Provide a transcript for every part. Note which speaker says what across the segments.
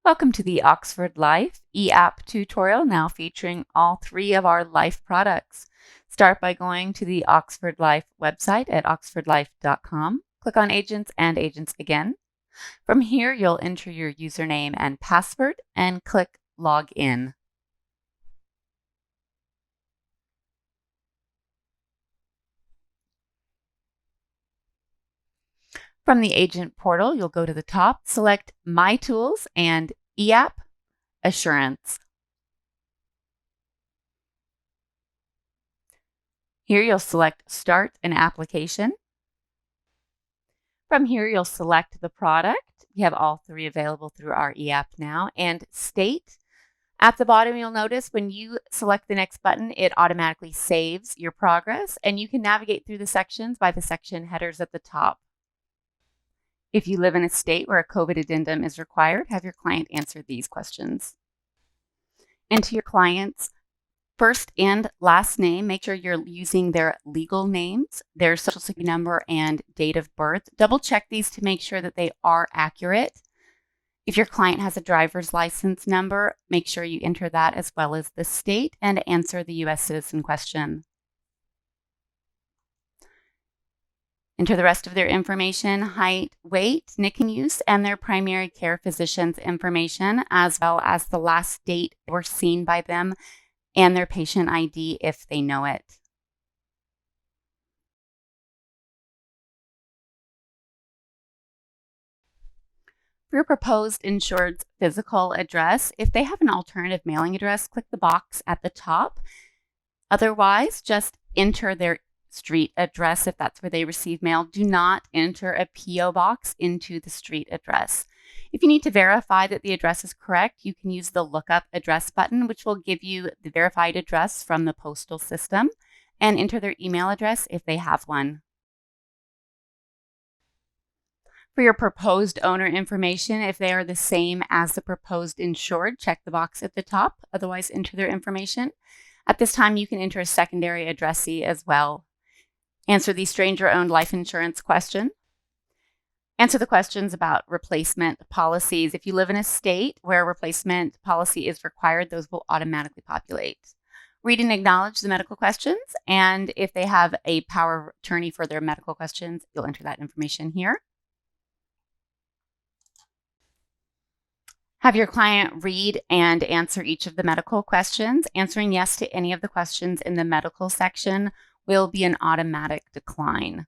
Speaker 1: Welcome to the Oxford Life eApp tutorial, now featuring all three of our Life products. Start by going to the Oxford Life website at oxfordlife.com. Click on Agents and Agents again. From here, you'll enter your username and password and click Log In. From the Agent portal, you'll go to the top, select My Tools and eApp Assurance. Here you'll select Start an Application. From here, you'll select the product. We have all three available through our eApp now, and State. At the bottom, you'll notice when you select the next button, it automatically saves your progress, and you can navigate through the sections by the section headers at the top. If you live in a state where a COVID addendum is required, have your client answer these questions. Enter your client's first and last name. Make sure you're using their legal names, their social security number, and date of birth. Double check these to make sure that they are accurate. If your client has a driver's license number, make sure you enter that as well as the state and answer the U.S. citizen question. Enter the rest of their information, height, weight, NICU, and their primary care physician's information, as well as the last date they were seen by them and their patient ID if they know it. For your proposed insured's physical address, if they have an alternative mailing address, click the box at the top. Otherwise, just enter their street address if that's where they receive mail. Do not enter a P.O. box into the street address. If you need to verify that the address is correct, you can use the Lookup Address button, which will give you the verified address from the postal system, and enter their email address if they have one. For your proposed owner information, if they are the same as the proposed insured, check the box at the top. Otherwise, enter their information. At this time, you can enter a secondary addressee as well. Answer the stranger-owned life insurance question. Answer the questions about replacement policies. If you live in a state where a replacement policy is required, those will automatically populate. Read and acknowledge the medical questions, and if they have a power of attorney for their medical questions, you'll enter that information here. Have your client read and answer each of the medical questions. Answering yes to any of the questions in the medical section will be an automatic decline.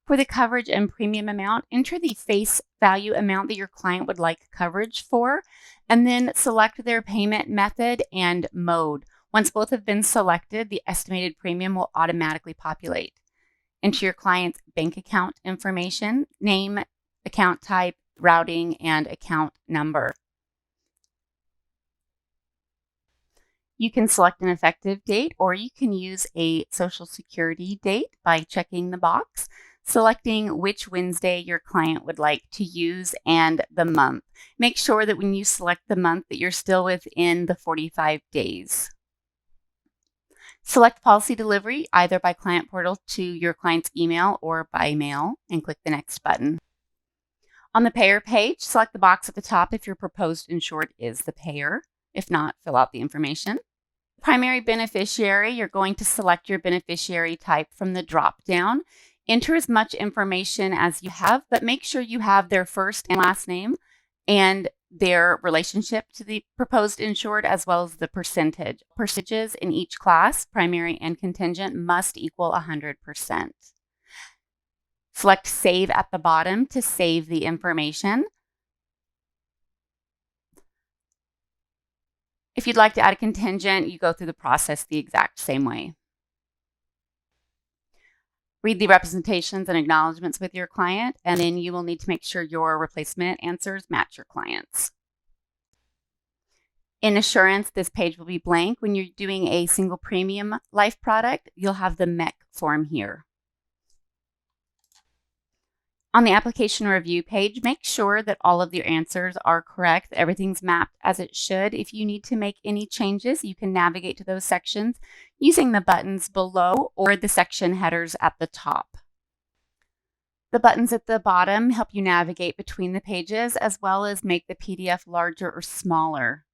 Speaker 1: For the coverage and premium amount, enter the face value amount that your client would like coverage for, and then select their payment method and mode. Once both have been selected, the estimated premium will automatically populate. Enter your client's bank account information, name, account type, routing, and account number. You can select an effective date, or you can use a Social Security date by checking the box, selecting which Wednesday your client would like to use, and the month. Make sure that when you select the month that you're still within the 45 days. Select policy delivery either by client portal to your client's email or by mail, and click the next button. On the payer page, select the box at the top if your proposed insured is the payer. If not, fill out the information. Primary beneficiary, you're going to select your beneficiary type from the drop-down. Enter as much information as you have, but make sure you have their first and last name and their relationship to the proposed insured, as well as the percentage. Percentages in each class, primary and contingent, must equal 100%. Select Save at the bottom to save the information. If you'd like to add a contingent, you go through the process the exact same way. Read the representations and acknowledgments with your client, and then you will need to make sure your replacement answers match your client's. In Assurance, this page will be blank. When you're doing a single premium life product, you'll have the MEC form here. On the application review page, make sure that all of your answers are correct, that everything's mapped as it should. If you need to make any changes, you can navigate to those sections using the buttons below or the section headers at the top. The buttons at the bottom help you navigate between the pages as well as make the PDF larger or smaller.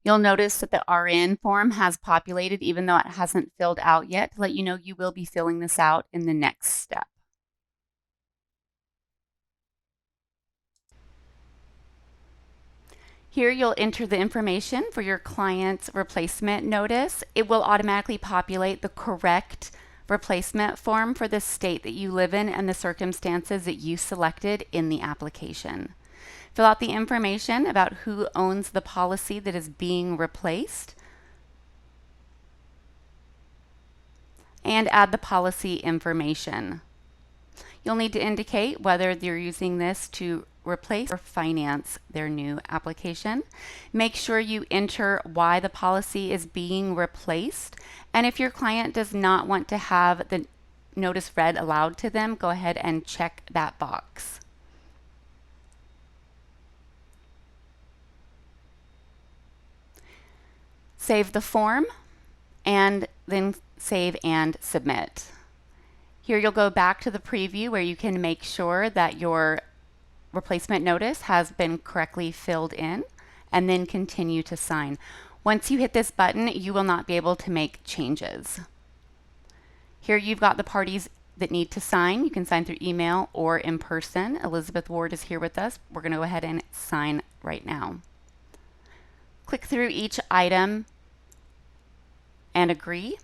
Speaker 1: You'll notice that the RN form has populated even though it hasn't filled out yet to let you know you will be filling this out in the next step. Here you'll enter the information for your client's replacement notice. It will automatically populate the correct replacement form for the state that you live in and the circumstances that you selected in the application. Fill out the information about who owns the policy that is being replaced and add the policy information. You'll need to indicate whether you're using this to replace or finance their new application. Make sure you enter why the policy is being replaced. And if your client does not want to have the notice read aloud to them, go ahead and check that box. Save the form and then save and submit. Here you'll go back to the preview where you can make sure that your replacement notice has been correctly filled in and then continue to sign. Once you hit this button, you will not be able to make changes. Here you've got the parties that need to sign. You can sign through email or in person. Elizabeth Ward is here with us. We're going to go ahead and sign right now. Click through each item and agree.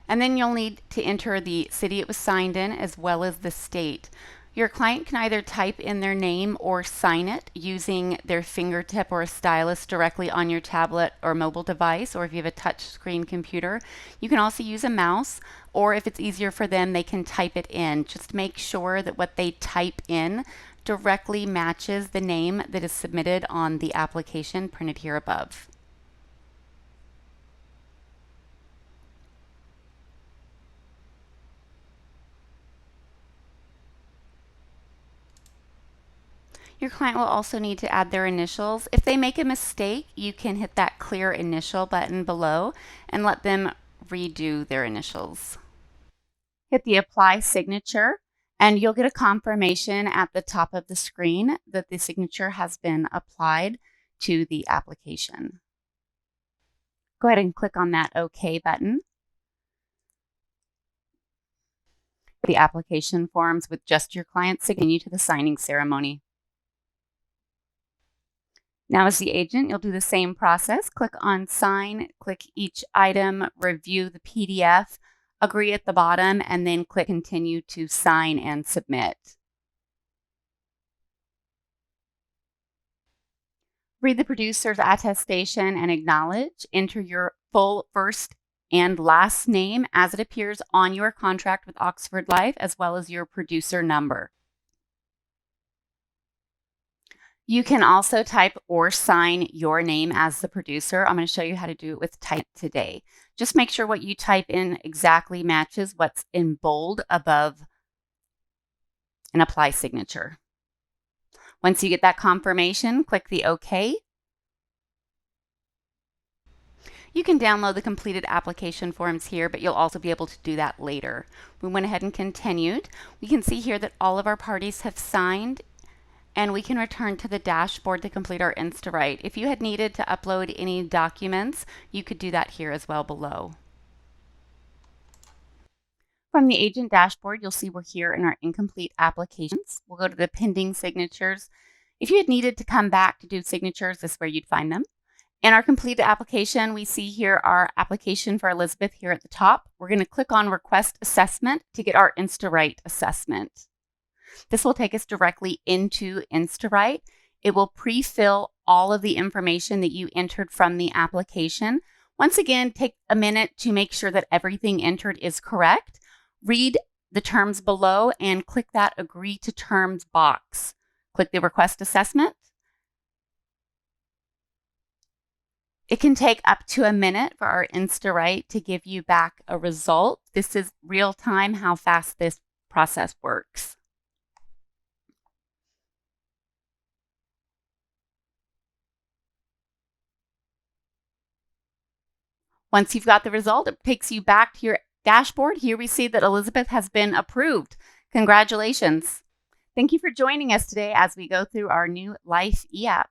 Speaker 1: And then you'll need to enter the city it was signed in as well as the state. Your client can either type in their name or sign it using their fingertip or a stylus directly on your tablet or mobile device, or if you have a touch screen computer. You can also use a mouse, or if it's easier for them, they can type it in. Just make sure that what they type in directly matches the name that is submitted on the application printed here above. Your client will also need to add their initials. If they make a mistake, you can hit that clear initial button below and let them redo their initials. Hit the apply signature and you'll get a confirmation at the top of the screen that the signature has been applied to the application. Go ahead and click on that OK button. The application forms with just your client's signature to the signing ceremony. Now as the agent, you'll do the same process. Click on sign, click each item, review the PDF, agree at the bottom, and then click continue to sign and submit. Read the producer's attestation and acknowledge. Enter your full first and last name as it appears on your contract with Oxford Life, as well as your producer number. You can also type or sign your name as the producer. I'm going to show you how to do it with Type today. Just make sure what you type in exactly matches what's in bold above an apply signature. Once you get that confirmation, click the OK. You can download the completed application forms here, but you'll also be able to do that later. We went ahead and continued. We can see here that all of our parties have signed, and we can return to the dashboard to complete our InstaWrite. If you had needed to upload any documents, you could do that here as well below. From the agent dashboard, you'll see we're here in our incomplete applications. We'll go to the pending signatures. If you had needed to come back to do signatures, this is where you'd find them. In our completed application, we see here our application for Elizabeth here at the top. We're going to click on Request Assessment to get our InstaWrite assessment. This will take us directly into InstaWrite. It will pre-fill all of the information that you entered from the application. Once again, take a minute to make sure that everything entered is correct. Read the terms below and click that Agree to Terms box. Click the Request Assessment. It can take up to a minute for our InstaWrite to give you back a result. This is real time how fast this process works. Once you've got the result, it takes you back to your dashboard. Here we see that Elizabeth has been approved. Congratulations. Thank you for joining us today as we go through our new Life eApp.